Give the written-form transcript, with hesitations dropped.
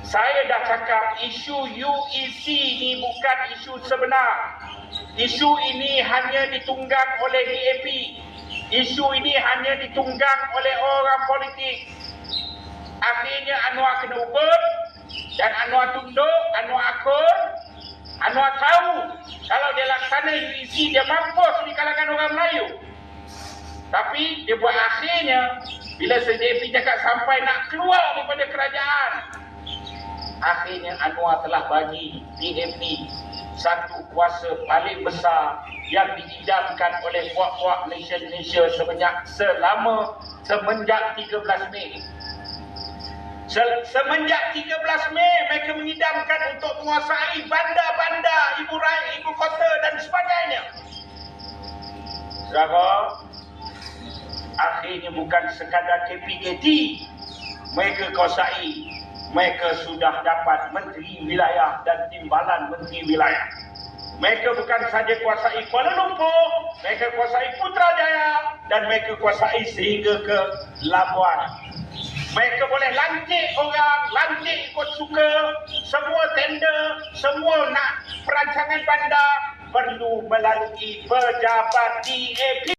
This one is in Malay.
Saya dah cakap isu UEC ni bukan isu sebenar. Isu ini hanya ditunggang oleh DAP. Isu ini hanya ditunggang oleh orang politik. Akhirnya Anwar kena ubah dan Anwar tunduk, Anwar akur. Anwar tahu kalau dia laksana UEC dia mampus di kalangan orang Melayu. Tapi dia buat akhirnya bila DAP cakap sampai nak keluar daripada kerajaan, akhirnya Anwar telah bagi DAP satu kuasa paling besar yang diidamkan oleh puak-puak Malaysia semenjak 13 Mei. Semenjak 13 Mei mereka mengidamkan untuk menguasai bandar-bandar ibu kota dan sebagainya. Saudara, akhirnya bukan sekadar KPKT mereka kuasai. Mereka sudah dapat menteri wilayah dan timbalan menteri wilayah. Mereka bukan saja kuasai Kuala Lumpur, mereka kuasai Putrajaya dan mereka kuasai sehingga ke Labuan. Mereka boleh lantik orang, lantik ikut suka, semua tender, semua nak perancangan bandar perlu melalui pejabat DAP.